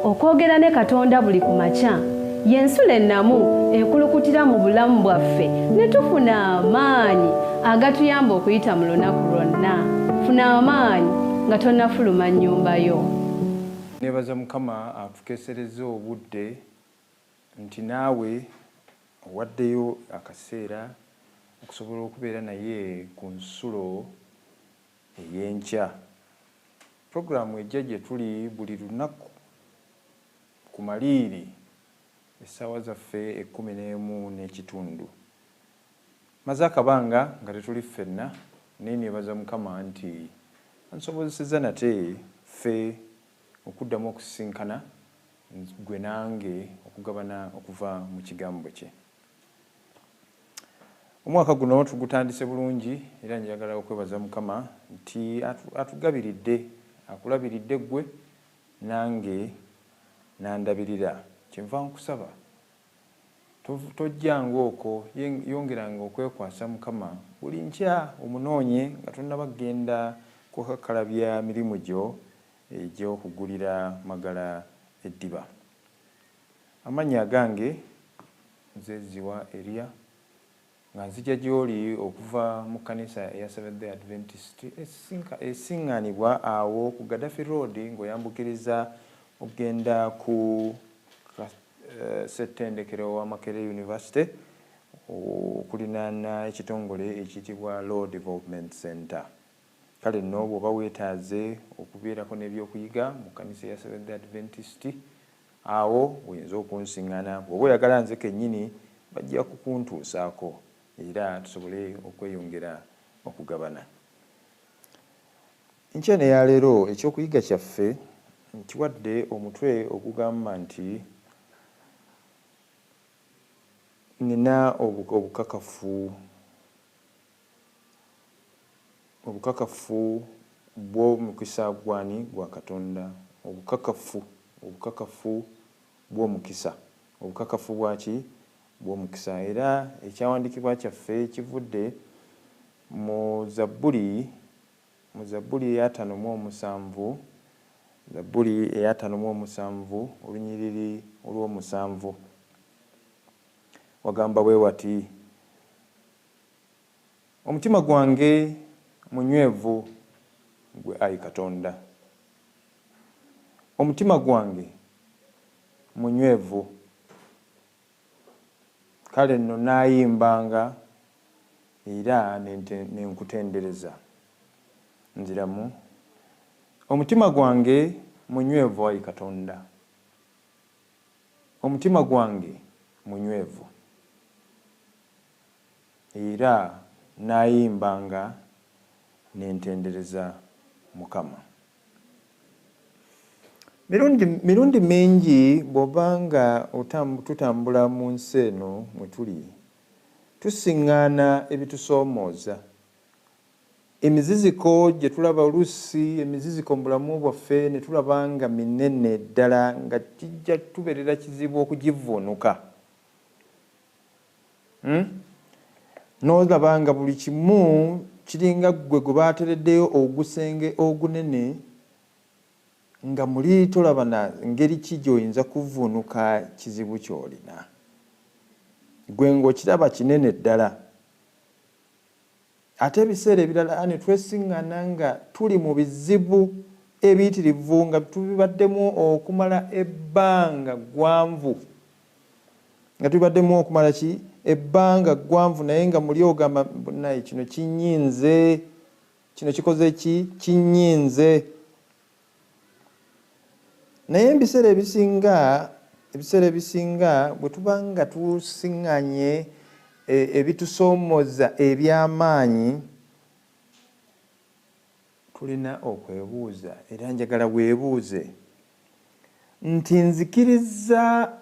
okwogera ne Katonda buli ku makya y'ensula ennamu ekulukutira mu bulamu bwaffe ne tufuna amaanyi agatuyamba okuyita mu lunaku lwonna. Funa amaanyi nga tonnafuluma nnyumba yo. Nebaza Mukama atukesereza obudde nti naawe owaddeyo akaseera okusobola okubeera naye ku nsulo ey'enkya. Puroguramu ejja gye tuli buli lunaku ku Maliiri essaawa zaffe 11:30. Maze akabanga nga tetuli ffenna naye nebaza Mukama nti ansobozesezza nate ffe okuddamu okusisinkana gwe nange okugabana okuva mu kigambo kye. Omwaka guno tugutandise bulungi era njagala okwebaza Mukama nti atugabiridde, akulabiridde gwe nange nandabirira. Kyenva nkusaba tojjanga okwo, yongeranga okwekwasa Mukama buli nkya omunoonye nga tonnaba kugenda kukakalabya mirimu gyo egy'okugulira magala eddiba. Amannya agange nze Ziwa Elia nga nzija gy'oli okuva mu kkanisa eya Seventh-day Adventist esiŋŋaanibwa awo ku Gaddafi Road ng'oyambukiriza okugenda ku ssettendekero wa Makerere University okulinaana ekitongole ekiyitibwa Law Development Center. Kale nno bw'oba weetaaze okubeerako n'ebyokuyiga mu kkanisa eya Seventh-day Adventist awo oyinza okunsiŋŋaana. Bw'oba oyagala nze kennyini bajja kukuntuusaako era tusobole okweyongera okugabana. Enkya ya leero ekyokuyiga kyaffe nkiwadde omutwe ogugamba nti nina obukakafu bw'omukisa gwani gwa Katonda. Obukakafu bw'omukisa. Obukakafu bwaki? Bw'omukisa. Era ekyawandiikibwa kyaffe kivudde mu Zabbuli eya 57, Zabbuli eya 57 olunyiriri olw'omusanvu. Wagamba bwe wati: omutima gwange munywevu gwe Ayi Katonda. Omutima gwange munywevu. Kale nno naayimbanga era nenkutendereza. Nziramu. Omutima gwange munywevu Ayi Katonda. Omutima gwange munywevu era naayimbanga nentendereza Mukama. Mirundi mingi bw'obanga tutambula mu nsi eno mwe tuli tusiŋŋaana ebitusoomooza. Emiziziko gye tulaba oluusi, emiziziko mu bulamu bwaffe ne tulaba nga minene ddala nga kijja tubeerera kizibu okugivvuunuka. N'olaba nga buli kimu kiringa gwe gwe baatereddeyo ogusenge ogunene nga muli tolaba na ngeri ki gy'oyinza kuvvuunuka kizibu ky'olina. Gwe ng'okiraba kinene ddala. Ate ebiseera ebirala ne twesiŋŋaana nga tuli mu bizibu ebiyitirivu nga tubibaddemu okumala ebbanga ggwanvu. Nga tubibaddemu okumala ki? Ebbanga ggwanvu, naye nga muli ogamba naye kino kinyinze, kino kikoze ki? Kinyinze. Naye ebiseera ebisinga bwe tuba nga tusiŋŋanye ebitusoomooza eby'amaanyi tulina okwebuuza, era njagala weebuuze nti nzikiriza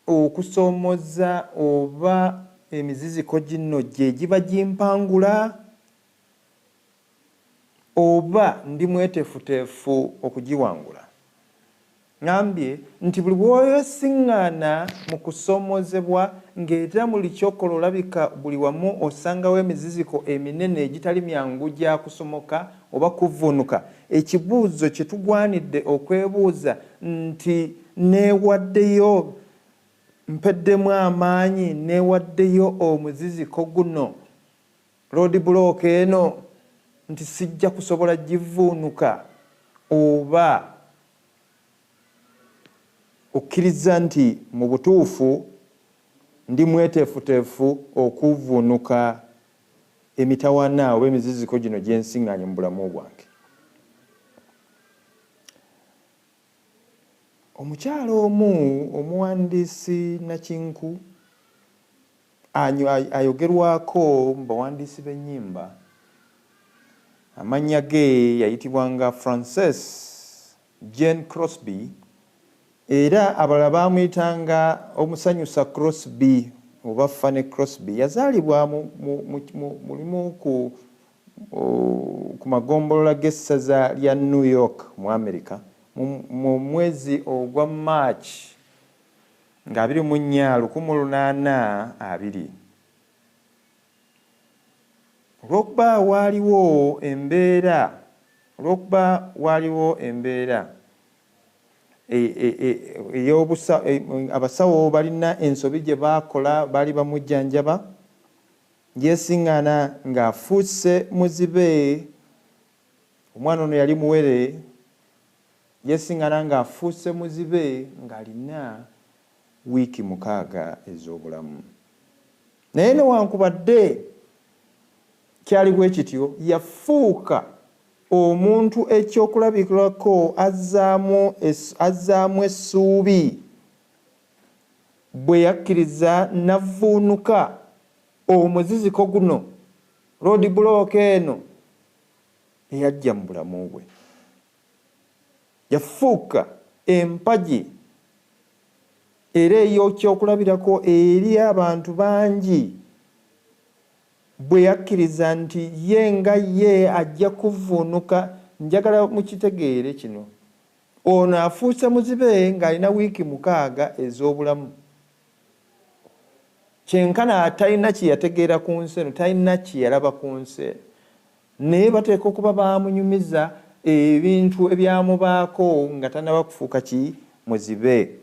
okusoomoza oba emiziziko gino gye giba gimpangula oba ndi mweteefuteefu okugiwangula. ngambye nti buli bw'oyosiŋŋaana mu kusomozebwa ng'era buli kyokola olabika buli wamu osangawo emiziziko eminene egitali myangu gya kusomoka oba kuvuunuka. Ekibuuzo kye tugwanidde okwebuuza nti neewaddeyo mpeddemu amaanyi neewaddeyo omuziziko guno road block eno nti sijja kusobola givuunuka, oba okkiriza nti mu butuufu ndi mweteefuteefu okuvuunuka emitawaana oba emiziziko gino gye nsiŋŋaanye mu bulamu bwange. Omukyalo omu omuwandiisi Nakinku ayogerwako mu bawandiisi b'ennyimba, amannya ge yayitibwanga Frances Jane Crosby, era abalala baamuyitanga omusanyusa Crosby oba Fanny Crosby. Yazaalibwa mulimu ku magombolola g'essaza lya New York mu America mu mwezi ogwa March nga 1820. Olw'okuba waaliwo embeera abasawo balina ensobi gye baakola, baali bamujjanjaba, yeesiŋŋaana ng'afuuse muzibe. Omwana ono yali muwere, yeesiŋŋaana ng'afuuse muzibe ng'alina wiiki 6 ez'obulamu. Naye newankubadde kyali bwe kityo, yafuuka omuntu ekyokulabikirako, azzaamu essuubi bwe yakkiriza navuunuka omuziziko guno, road block eno eyajja mu bulamu bwe. Yafuuka empagi era ey'okyokulabirako eri abantu bangi bwe yakkiriza nti ye nga ye ajja kuvuunuka. Njagala mukitegeere kino, ono afuuse muzibe ng'alina wiiki 6 ez'obulamu. Kyenkana talina kye yategeera ku nsi eno, talina kye yalaba ku nsi eno, naye bateeka okuba baamunyumiza ebintu ebyamubaako nga tanaba kufuuka ki muzibe.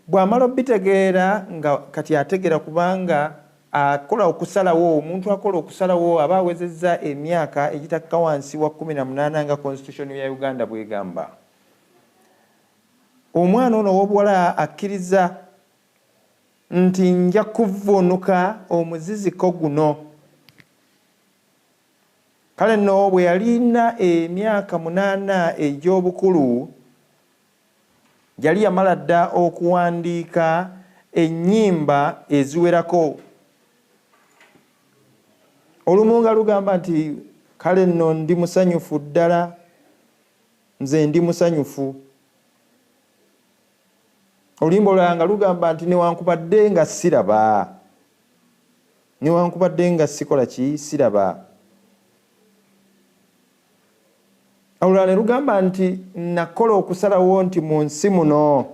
Bw'amala obitegeera nga kati ategeera kubanga akola okusalawo, omuntu akola okusalawo aba awezezza emyaka egitakka wansi wa 18 nga constitution ya Uganda bw'egamba. Omwana ono ow'obuwala akkiriza nti nja kuvuunuka omuziziko guno. Kale nno bwe yalina emyaka 8 egy'obukulu, yali yamala dda okuwandiika ennyimba eziwerako. Olumu nga lugamba nti kale nno ndi musanyufu ddala, nze ndi musanyufu. Oluyimba olulala nga lugamba nti newankubadde nga siraba, newankubadde nga sikola ki, siraba. Olulala ne lugamba nti nakola okusalawo nti mu nsi muno,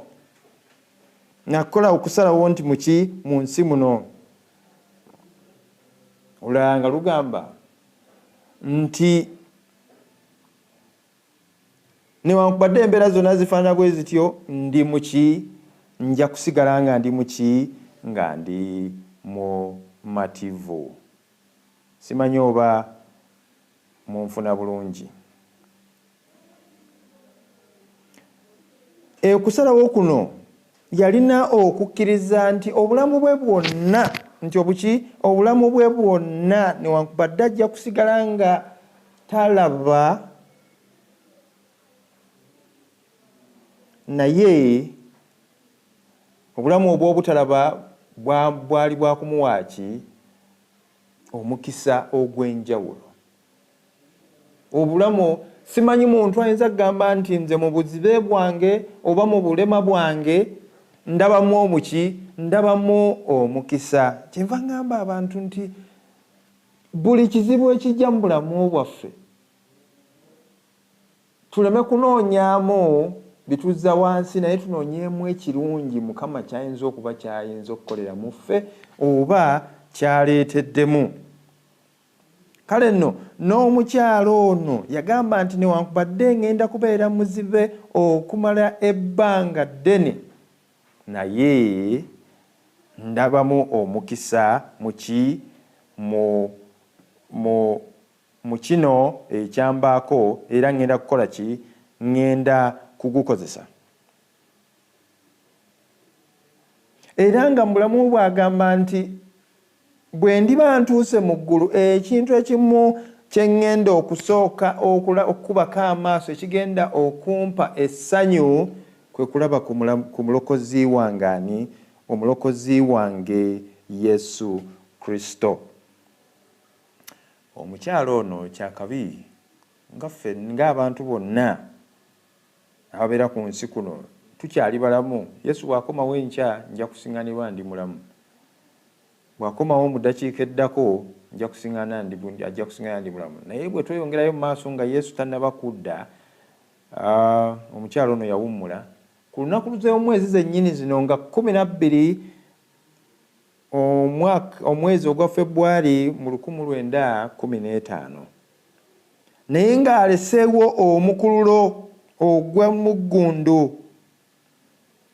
nakola okusalawo nti muki, mu nsi muno. Olulala nga lugamba nti newankubadde embeera zonna zifaanana bwe zityo, ndi muki, nja kusigala nga ndi muki, nga ndi mu mativu. Simanyi oba munfuna bulungi. Okusalawo kuno yalina okukkiriza nti obulamu bwe bwonna, nti obuki, obulamu bwe bwonna newankubadde ajja kusigala nga talaba, naye obulamu obw'obutalaba bwali bwakumuwa ki, omukisa ogw'enjawulo. Obulamu, simanyi muntu ayinza kugamba nti nze mu buzibe bwange oba mu bulema bwange ndabamu omuki, ndabamu omukisa. Kyenva ngamba abantu nti buli kizibu ekijja mu bulamu bwaffe tuleme kunoonyaamu bituzza wansi naye tunoonyeemu ekirungi Mukama kyayinza okuba kyayinza okukolera mu ffe oba kyaleeteddemu. Kale nno n'omukyalo ono yagamba nti newankubadde ngenda kubeera muzibe okumala ebbanga ddene naye ndabamu omukisa mu kino ekyambaako era ngenda kukola ki? Ngenda kugukozesa. Era nga mu bulamu bw'agamba nti bwe ndiba ntuuse mu ggulu ekintu ekimu kye ngenda okusooka okukubako amaaso ekigenda okumpa essanyu kwe kulaba ku mulokozi wange ani? Omulokozi wange Yesu Kristo. Omukyalo ono kyakabi nga ffe ng'abantu bonna ababeera ku nsi kuno tukyali balamu. Yesu bw'akomawo enkya nja kusiŋŋanirwa ndi mulamu. Bw'akomawo mu ddakiika eddako ajja kusiŋŋana ndi mulamu. Naye bwe tweyongerayo mu maaso nga Yesu tannaba kudda, omukyalo ono yawummula. Ku lunaku lw'omwezi zennyini zino nga 12 omwezi ogwa February mu 1915, naye ng'aleseewo omukululo ogw'Emuggundu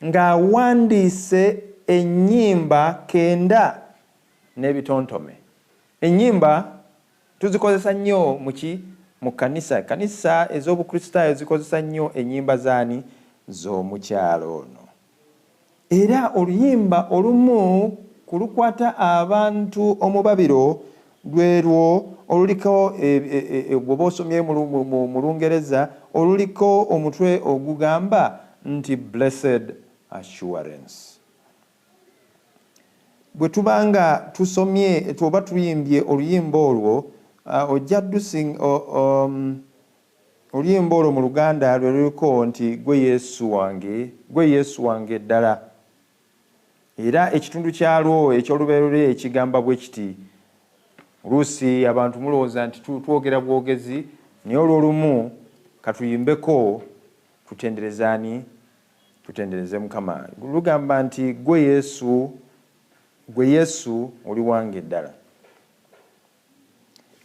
ng'awandiise ennyimba 9 n'ebitontome. Ennyimba tuzikozesa nnyo mu kanisa. Kanisa ez'obukristaayo zikozesa nnyo ennyimba zaani? Z'omukyalo ono. Era oluyimba olumu kulukwata abantu omubabiro lwerwo oluliko bw'oba osomye mu Lungereza oluliko omutwe ogugamba nti Blessed Assurance. Bwe tubanga tusomye tuba tuyimbye oluyimba olwo ojja oluyimba olwo mu Luganda lwe luliko nti gwe Yesu wange ddala. Era ekitundu kyalwo eky'olubeerera ekigamba bwe kiti. Oluusi abantu mulowooza nti twogera bwogezi, naye olw'olumu katuyimbeko tutendereze Mukama. Lugamba nti gwe Yesu oli wange ddala.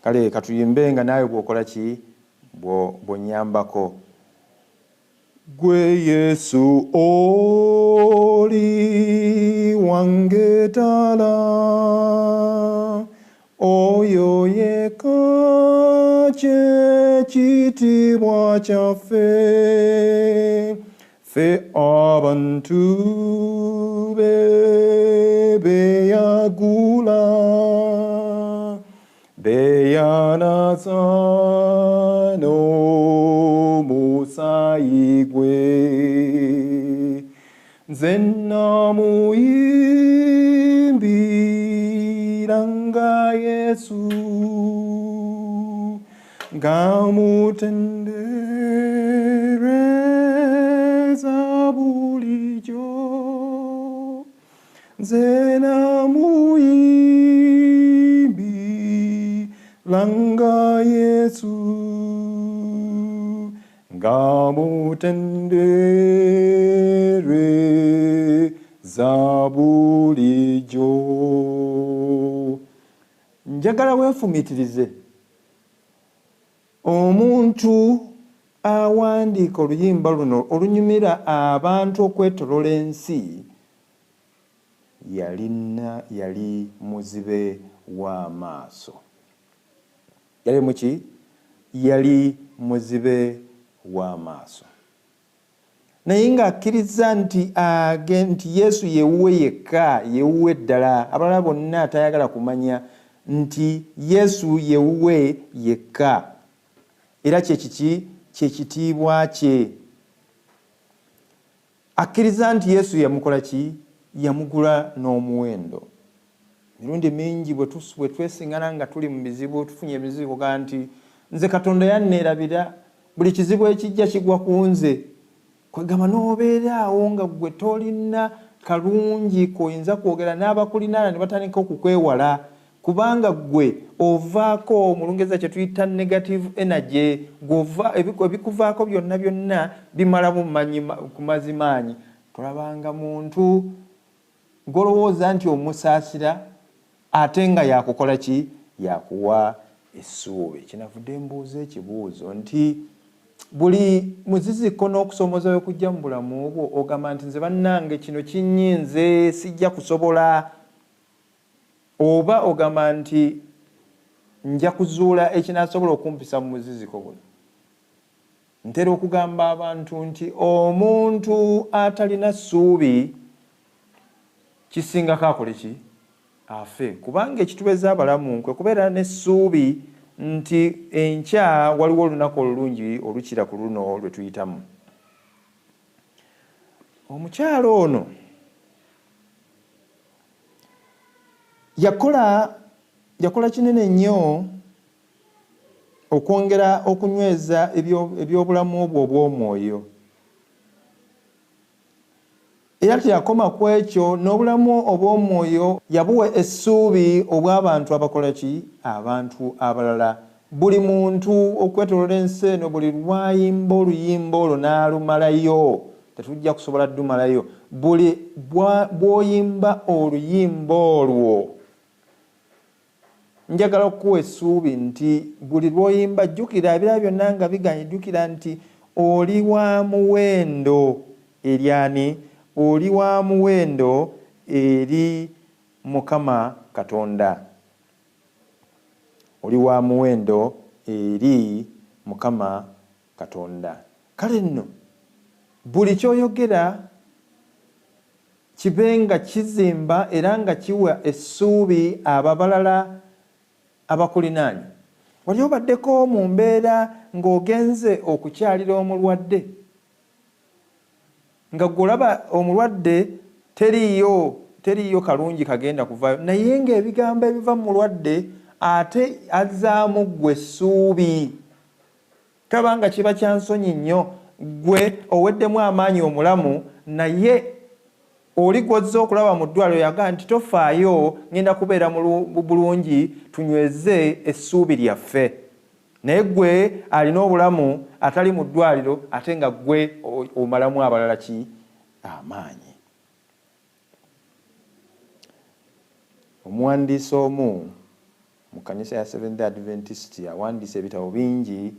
Kale katuyimbe nga naawe bw'okola ki? Bw'onyambako. Gwe Yesu oli wange ddala, oyo yekka kye kitiibwa kyaffe, ffe abantu be yagula, beyanaza n'omusaayi gwe. Nze namuyimbiranga Yesu, ngamutendereza bulijjo. Nze namuyimbiranga Yesu, ngamutendereza bulijjo. Njagala weefumitirize omuntu awandiika oluyimba luno olunyumira abantu okwetolola ensi yali muzibe w'amaaso. Yali muki? Yali muzibe w'amaaso. Naye ng'akkiriza nti Yesu yewuwe yekka, yewuwe ddala. Abalala bonna tayagala kumanya nti Yesu yewuwe yekka. Era kyekiki? Kyekitiibwa kye. Akkiriza nti Yesu yamukola ki? Yamugula n'omuwendo. Mirundi mingi bwe twesiŋŋana nga tuli mu bizibu, tufunye ebizibu ga nti nze Katonda yanneerabira, buli kizibu ekijja kigwa ku nze. Kwegamba n'obeeraawo nga gwe tolina kalungi koyinza kwogera n'abakulinaana ne batandika okukwewala kubanga gwe ovaako mu Lungereza kye tuyita negative energy, ebikuvaako byonna bimala ku mazimaanyi. Tolabanga muntu golowooza nti omusaasira ate nga yakukola ki? Yakuwa essuubi. Kinavudde mbuuza ekibuuzo nti buli muziziko n'okusomoza okujja mu bulamu obwo ogamba nti nze bannange kino kinyinze sijja kusobola, oba ogamba nti nja kuzuula ekinasobola okumpisa mu muziziko guno? Ntera okugamba abantu nti omuntu atalina ssuubi kisingako akole ki? Afe. Kubanga ekitubeeza abalamu nkwe kubeera n'essuubi nti enkya waliwo olunaku olulungi olukira ku luno lwe tuyitamu. Omukyalo ono yakola kinene nnyo okwongera okunyweza ebyobulamu obwo obw'omwoyo. Era teyakoma ku ekyo, n'obulamu obw'omwoyo yabuwa essuubi obw'abantu abakola ki? Abantu abalala. Buli muntu okwetoolola ensi eno buli lwayimba oluyimba olwo n'alumalayo, tetujja kusobola ddumalayo. Buli bw'oyimba oluyimba olwo njagala okuwa essuubi nti buli lw'oyimba jjukira ebirala byonna nga biganye, jjukira nti oli wa muwendo eri ani? Oli wa muwendo eri Mukama Katonda. Oli wa muwendo eri Mukama Katonda. Kale nno buli kyoyogera kibe nga kizimba era nga kiwa essuubi ababalala abakulinaanye. Wali obaddeko mu mbeera ng'ogenze okukyalira omulwadde, nga golaba omulwadde teriyo kalungi kagenda kuvaayo, naye ng'ebigambo ebiva mu mulwadde ate azzaamu ggwe essuubi. Tabanga kiba kya nsonyi nnyo gwe oweddemu amaanyi omulamu, naye oli gw'ozze okulaba mu ddwaliro yaga nti tofaayo, ngenda kubeera bulungi, tunyweze essuubi lyaffe. Naye gwe alina obulamu atali mu ddwaliro ate nga gwe omalamu abalala ki? Amaanyi. Omuwandiisi omu mu kanisa ya Seventh Adventist awandiisa ebitabo bingi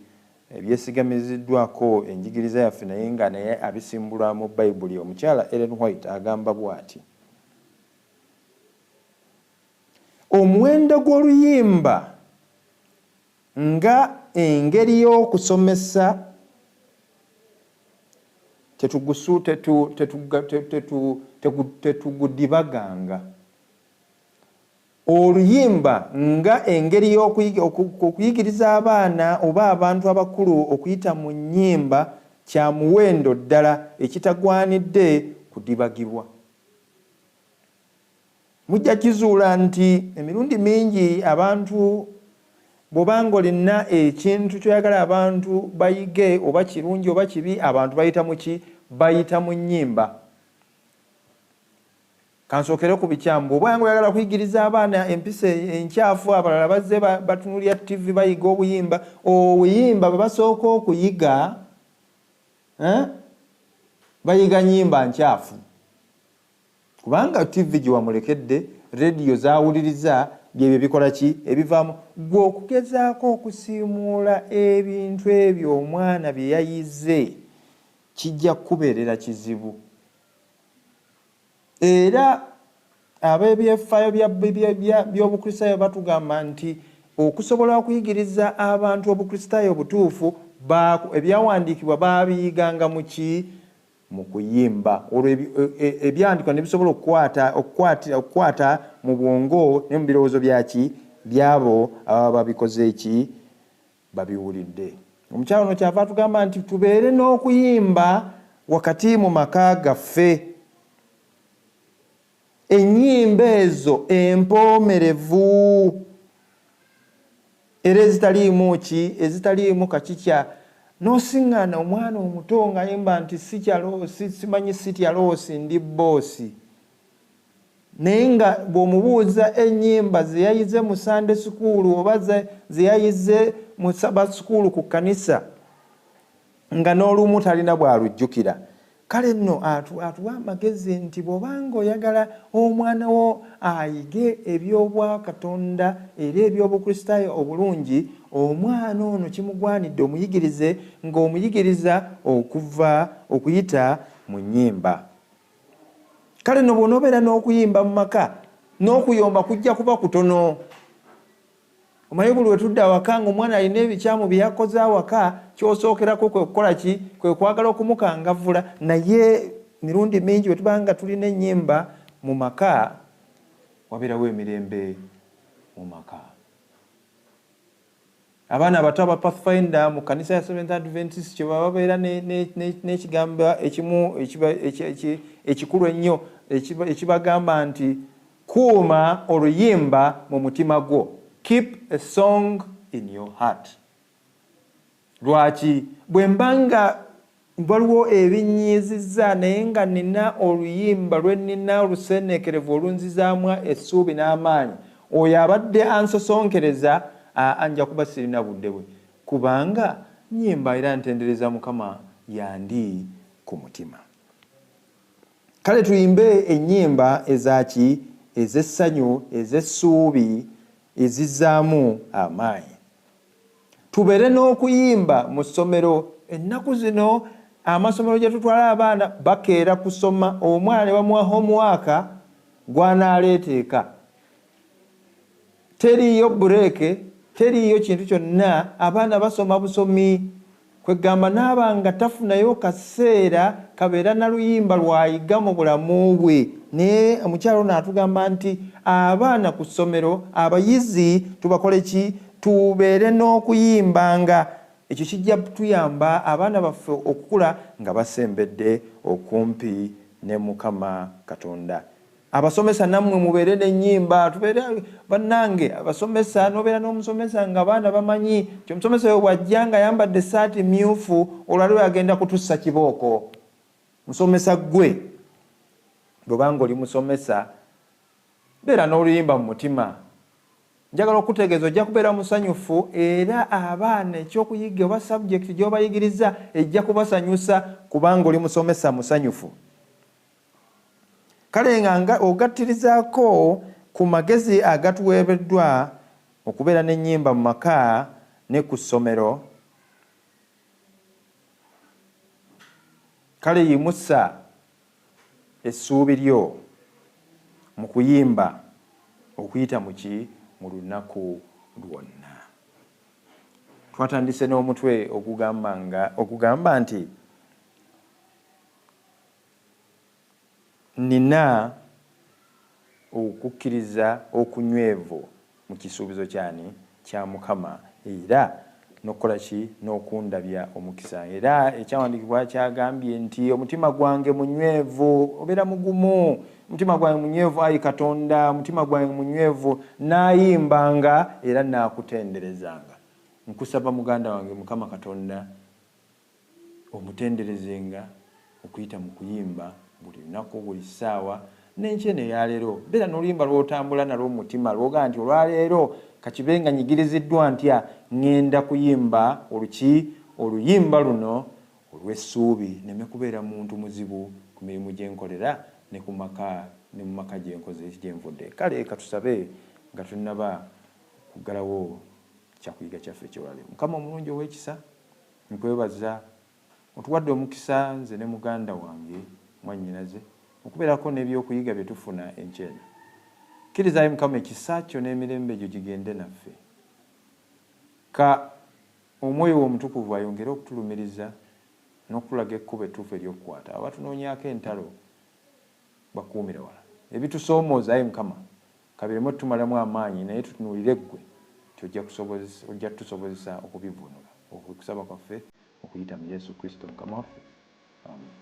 ebyesigamiziddwako enjigiriza yaffe naye abisimbula mu Bayibuli. Omukyala Ellen White agamba bw'ati: omuwendo gw'oluyimba nga engeri y'okusomesa tetugudibaganga. Oluyimba nga engeri y'okuyigiriza abaana oba abantu abakulu okuyita mu nnyimba kya muwendo ddala ekitagwanidde kudibagibwa. Mujja kizuula nti emirundi mingi abantu bw'obanga olina ekintu kyoyagala abantu bayige oba kirungi oba kibi, abantu bayita mu ki? Bayita mu nnyimba. Kansookere ku bikyambu. Obwanga oyagala kuyigiriza abaana empisa enkyafu, abalala bazze batunulya TV bayiga obuyimba. Obuyimba bwe basooka okuyiga bayiga nnyimba nkyafu. Kubanga TV gye wamulekedde, rediyo zaawuliriza byebyo bikola ki? Ebivaamu. Gwe okugezaako okusiimuula ebintu ebyo omwana bye yayize kijja kubeerera kizibu. Era ab'ebyefaayo by'obukristaayo batugamba nti okusobola okuyigiriza abantu obukristaayo obutuufu, ebyawandiikibwa baabiyiganga mu ki? Mu kuyimba. Olwo ebyandikwa ne bisobola okukwata mu bwongo ne mu birowoozo byaki? Byabo ababa babikoze eki? Babiwulidde. Omukyalo ono kyava tugamba nti tubeere n'okuyimba wakati mu maka gaffe. Ennyimba ezo empoomerevu era ezitaliimu ki? Ezitaliimu kakikya. N'osiŋŋaana omwana omuto ng'ayimba nti simanyi sitya loosi ndi bboosi. naye nga bw'omubuuza ennyimba ze yayize mu Sunday school oba ze yayize mu Sabbath school ku kkanisa nga n'olumu talina bw'alujjukira. Kale nno atuwa amagezi nti bw'obanga oyagala omwana wo ayige eby'obwakatonda era eby'obukristaayo obulungi, omwana ono kimugwanidde omuyigirize ng'omuyigiriza okuyita mu nnyimba. Kale nno bw'onoobeera n'okuyimba mu maka, n'okuyomba kujja kuba kutono. Omanyi buli wetudde awaka ng'omwana alina ebikyamu bye yakoze awaka, ky'osookerako kwe kukola ki? Kwe kwagala okumukangavvula. Naye mirundi mingi bwe tuba nga tulina ennyimba mu maka, wabeerawo emirembe mu maka. Abaana abato aba Pathfinder mu kanisa ya Seventh Adventist kye baba babeera n'ekigambo ekimu ekikulu ennyo ekibagamba nti kuuma oluyimba mu mutima gwo. Keep a song in your heart. Lwaki? Bwe mbanga waliwo ebinyiizizza naye nga nina oluyimba lwe nina oluseneekerevu olunzizaamu essuubi n'amaanyi, oyo abadde ansosonkereza anja kuba sirina budde bwe, kubanga nnyimba era ntendereza Mukama yandi ku mutima. Kale tuyimbe ennyimba ezaki? Ez'essanyu, ez'essuubi, ezizzaamu amaanyi. Tubeere n'okuyimba mu ssomero. Ennaku zino amasomero gye tutwala abaana bakeera kusoma, omwana ne bamuwa homework gw'anaaleeteeka. Teriiyo bureeke, teriiyo kintu kyonna, abaana basoma busomi. Kwegamba n'abanga tafunayo kaseera kabeera na luyimba lwayiga mu bulamu bwe. Naye omukyalo n'atugamba nti abaana ku ssomero, abayizi tubakole ki? Tubeere n'okuyimbanga. Ekyo kijja tuyamba abaana baffe okukula nga basembedde okumpi ne Mukama Katonda. Abasomesa nammwe mubeere n'ennyimba. Tubeere bannange abasomesa, n'obeera n'omusomesa nga abaana bamanyi ti omusomesa oyo bw'ajja nga ayambadde essaati myufu olwaliwo agenda kutussa kibooko. Musomesa gwe bw'obanga oli musomesa, beera n'oluyimba mu mutima. Njagala okutegeeza ojja kubeera musanyufu era abaana ekyokuyiga oba subject gy'obayigiriza ejja kubasanyusa kubanga oli musomesa musanyufu. Kale nga ogattirizaako ku magezi agatuweereddwa okubeera n'ennyimba mu maka ne ku ssomero, kale yimusa essuubi lyo mu kuyimba okuyita mu ki? Mu lunaku lwonna. Twatandise n'omutwe okugamba nti nina okukkiriza okunywevu mu kisuubizo kya Mukama era n'okukola ki? N'okundabya omukisa. Era ekyawandiikibwa kyagambye nti omutima gwange munywevu, obeera mugumu. Omutima gwange munywevu, ayi Katonda, omutima gwange munywevu, naayimbanga era naakutenderezanga. Nkusaba muganda wange Mukama Katonda omutenderezenga okuyita mu kuyimba buli lunaku, buli ssaawa. N'enkyene ya leero beera n'oluyimba lw'otambula nalwo mu mutima lwoga nti olwaleero kakibe nga nyigiriziddwa ntya ŋŋenda kuyimba oluyimba luno olw'essuubi, nneme kubeera muntu muzibu ku mirimu gye nkolera ne mu maka gye nvudde. Kale katusabe nga tunnaba kuggalawo kyakuyiga kyaffe ky'olwaleero. Mukama omulungi ow'ekisa, nkwebaza otuwadde omukisa nze ne muganda wange mwannyinaze okubeerako n'ebyokuyiga bye tufuna enkyene. Kkirizayo Mukama ekisa kyo n'emirembe gyo gigende naffe. Ka omwoyo w'omutukuvu ayongere okutulumiriza n'okulaga ekkubo ettuufu ery'okukwata. Abatunoonyaako entalo bakuumire wala. Ebitusoomooza ayi Mukama kabiremu tumalamu amaanyi, naye tutunuulire ggwe ojja tusobozesa okubivvuunula. Okusaba kwaffe okuyita mu Yesu Kristo Mukama waffe. Amen.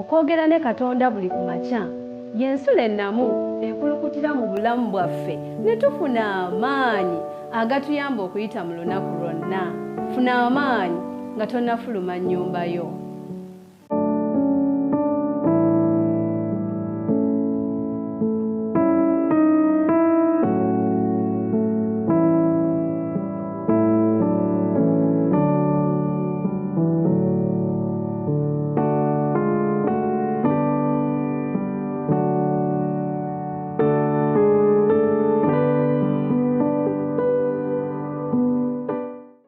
okwogera ne Katonda buli ku makya y'ensula ennamu ekulukutira mu bulamu bwaffe ne tufuna amaanyi agatuyamba okuyita mu lunaku lwonna. Funa amaanyi nga tonnafuluma nnyumba yo.